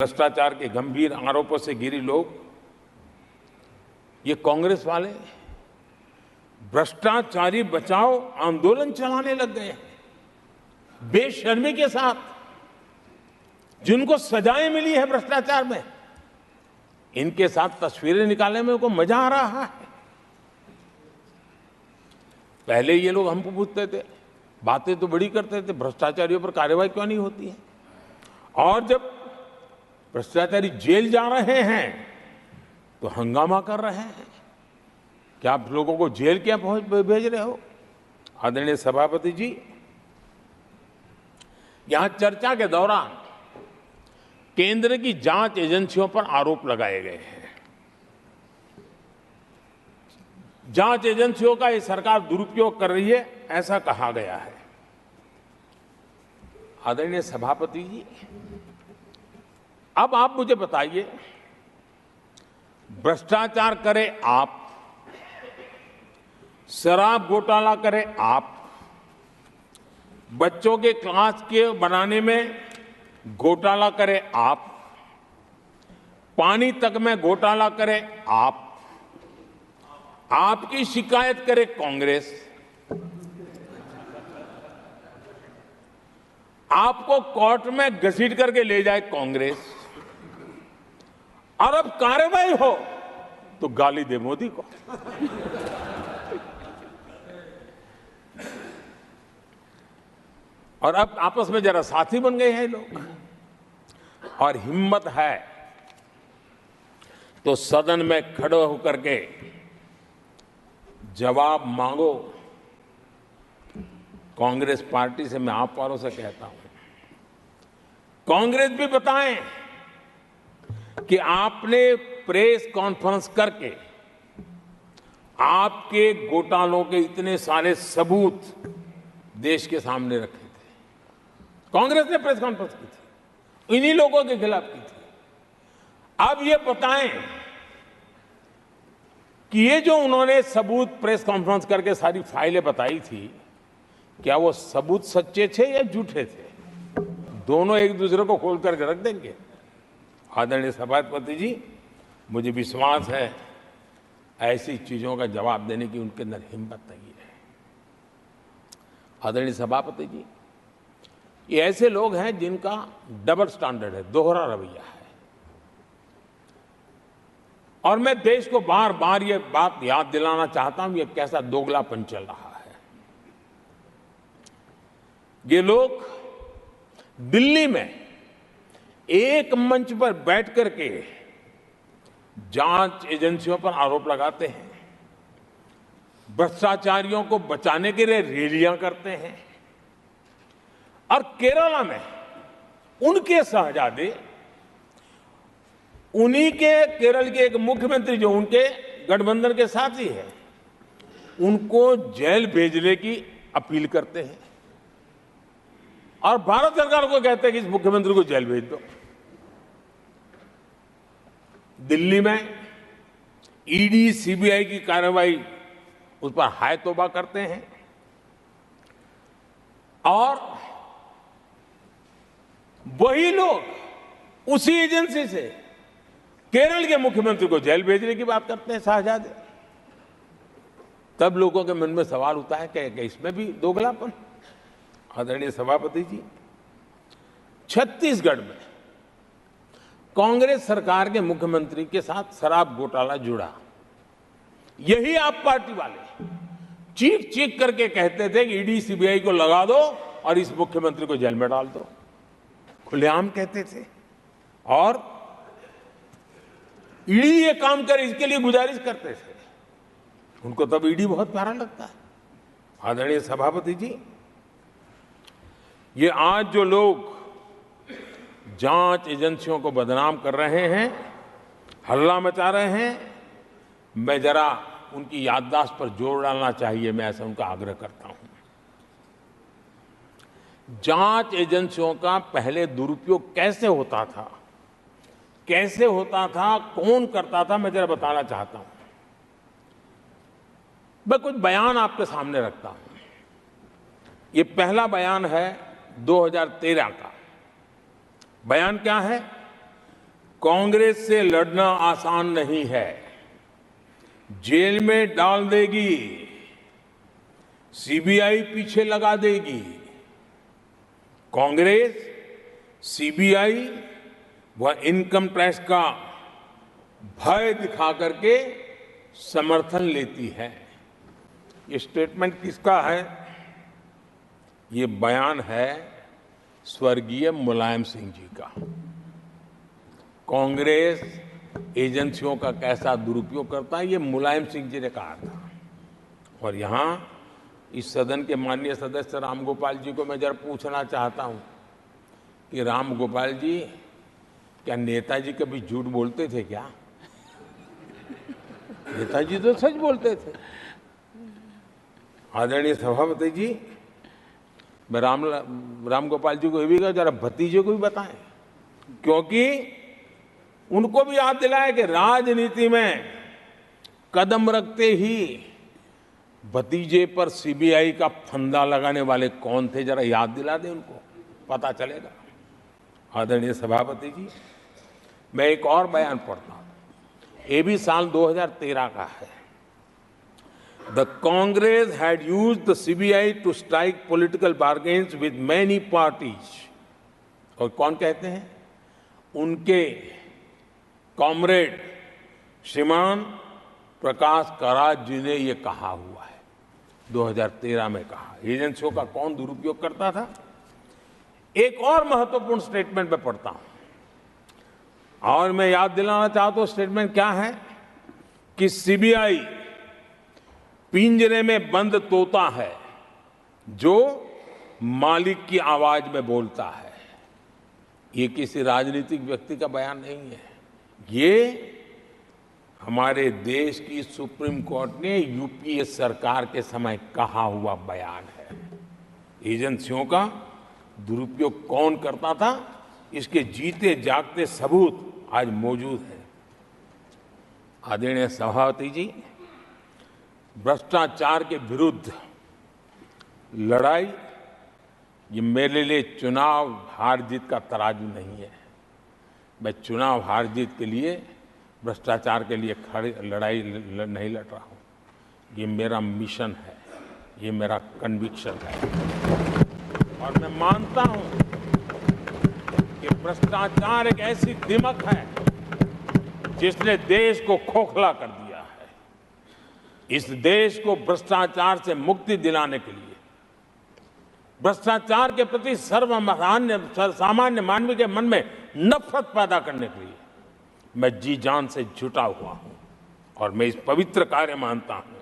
भ्रष्टाचार के गंभीर आरोपों से घिरे लोग, ये कांग्रेस वाले भ्रष्टाचारी बचाओ आंदोलन चलाने लग गए हैं बेशर्मी के साथ। जिनको सजाएं मिली है भ्रष्टाचार में, इनके साथ तस्वीरें निकालने में उनको मजा आ रहा है। पहले ये लोग हमको पूछते थे, बातें तो बड़ी करते थे, भ्रष्टाचारियों पर कार्रवाई क्यों नहीं होती है। और जब भ्रष्टाचारी जेल जा रहे हैं तो हंगामा कर रहे हैं। क्या आप लोगों को जेल क्या भेज रहे हो। आदरणीय सभापति जी, यहां चर्चा के दौरान केंद्र की जांच एजेंसियों पर आरोप लगाए गए हैं। जांच एजेंसियों का ये सरकार दुरुपयोग कर रही है, ऐसा कहा गया है। आदरणीय सभापति जी, अब आप मुझे बताइए, भ्रष्टाचार करे आप, शराब घोटाला करे आप, बच्चों के क्लास के बनाने में घोटाला करे आप, पानी तक में घोटाला करे आप, आपकी शिकायत करे कांग्रेस, आपको कोर्ट में घसीट करके ले जाए कांग्रेस, और अब कार्रवाई हो तो गाली दे मोदी को। और अब आपस में जरा साथी बन गए हैं लोग। और हिम्मत है तो सदन में खड़े होकर के जवाब मांगो। कांग्रेस पार्टी से मैं आप वालों से कहता हूं, कांग्रेस भी बताएं कि आपने प्रेस कॉन्फ्रेंस करके आपके घोटालों के इतने सारे सबूत देश के सामने रखे थे। कांग्रेस ने प्रेस कॉन्फ्रेंस की थी, इन्हीं लोगों के खिलाफ की थी। अब ये बताएं कि ये जो उन्होंने सबूत प्रेस कॉन्फ्रेंस करके सारी फाइलें बताई थी, क्या वो सबूत सच्चे थे या झूठे थे। दोनों एक दूसरे को खोल करके रख देंगे। आदरणीय सभापति जी, मुझे विश्वास है ऐसी चीजों का जवाब देने की उनके अंदर हिम्मत नहीं है। आदरणीय सभापति जी, ये ऐसे लोग हैं जिनका डबल स्टैंडर्ड है, दोहरा रवैया है। और मैं देश को बार बार ये बात याद दिलाना चाहता हूं, ये कैसा दोगलापन चल रहा है। ये लोग दिल्ली में एक मंच पर बैठ करके जांच एजेंसियों पर आरोप लगाते हैं, भ्रष्टाचारियों को बचाने के लिए रैलियां करते हैं, और केरला में उनके शहजादे, उन्हीं के केरल के एक मुख्यमंत्री जो उनके गठबंधन के साथी हैं, उनको जेल भेजने की अपील करते हैं और भारत सरकार को कहते हैं कि इस मुख्यमंत्री को जेल भेज दो। दिल्ली में ईडी सीबीआई की कार्रवाई उस पर हाय तौबा करते हैं और वही लोग उसी एजेंसी से केरल के मुख्यमंत्री को जेल भेजने की बात करते हैं, शहजादे। तब लोगों के मन में सवाल उठता है कि इसमें भी दोगलापन। आदरणीय सभापति जी, छत्तीसगढ़ में कांग्रेस सरकार के मुख्यमंत्री के साथ शराब घोटाला जुड़ा। यही आप पार्टी वाले चीख चीख करके कहते थे कि ईडी सीबीआई को लगा दो और इस मुख्यमंत्री को जेल में डाल दो, खुलेआम कहते थे। और ईडी ये काम करे इसके लिए गुजारिश करते थे। उनको तब ईडी बहुत प्यारा लगता है। आदरणीय सभापति जी, ये आज जो लोग जांच एजेंसियों को बदनाम कर रहे हैं, हल्ला मचा रहे हैं, मैं जरा उनकी याददाश्त पर जोर डालना चाहिए, मैं ऐसा उनका आग्रह करता हूं। जांच एजेंसियों का पहले दुरुपयोग कैसे होता था, कौन करता था, मैं जरा बताना चाहता हूं। मैं कुछ बयान आपके सामने रखता हूं। ये पहला बयान है 2013 का। बयान क्या है कांग्रेस से लड़ना आसान नहीं है, जेल में डाल देगी, सीबीआई पीछे लगा देगी। कांग्रेस सीबीआई व इनकम टैक्स का भय दिखा करके समर्थन लेती है। ये स्टेटमेंट किसका है? ये बयान है स्वर्गीय मुलायम सिंह जी का। कांग्रेस एजेंसियों का कैसा दुरुपयोग करता है, ये मुलायम सिंह जी ने कहा था। और यहां इस सदन के माननीय सदस्य रामगोपाल जी को मैं जरा पूछना चाहता हूं कि रामगोपाल जी, क्या नेताजी कभी झूठ बोलते थे क्या? नेताजी तो सच बोलते थे। आदरणीय सभापति जी, मैं रामगोपाल जी को ये भी कहा जरा भतीजे को भी बताएं, क्योंकि उनको भी याद दिलाए कि राजनीति में कदम रखते ही भतीजे पर सीबीआई का फंदा लगाने वाले कौन थे, जरा याद दिला दें उनको, पता चलेगा। आदरणीय सभापति जी, मैं एक और बयान पढ़ता हूं, ये भी साल 2013 का है। The Congress had used the CBI to strike political bargains with many parties. और कौन कहते हैं? उनके कॉमरेड श्रीमान प्रकाश करात जी ने ये कहा हुआ है, 2013 में कहा। एजेंसियों का कौन दुरुपयोग करता था? एक और महत्वपूर्ण स्टेटमेंट में पढ़ता हूं और मैं याद दिलाना चाहता हूं स्टेटमेंट क्या है कि सीबीआई पिंजरे में बंद तोता है जो मालिक की आवाज में बोलता है। ये किसी राजनीतिक व्यक्ति का बयान नहीं है, ये हमारे देश की सुप्रीम कोर्ट ने यूपीए सरकार के समय कहा हुआ बयान है। एजेंसियों का दुरुपयोग कौन करता था, इसके जीते जागते सबूत आज मौजूद है। आदरणीय सभापति जी, भ्रष्टाचार के विरुद्ध लड़ाई ये मेरे लिए चुनाव हार जीत का तराजू नहीं है। मैं चुनाव हार जीत के लिए, भ्रष्टाचार के लिए लड़ाई नहीं लड़ रहा हूं। ये मेरा मिशन है, ये मेरा कन्विक्शन है। और मैं मानता हूं कि भ्रष्टाचार एक ऐसी दिमक है जिसने देश को खोखला कर दिया है। इस देश को भ्रष्टाचार से मुक्ति दिलाने के लिए, भ्रष्टाचार के प्रति सामान्य मानव के मन में नफरत पैदा करने के लिए मैं जी जान से जुटा हुआ हूं। और मैं इस पवित्र कार्य मानता हूं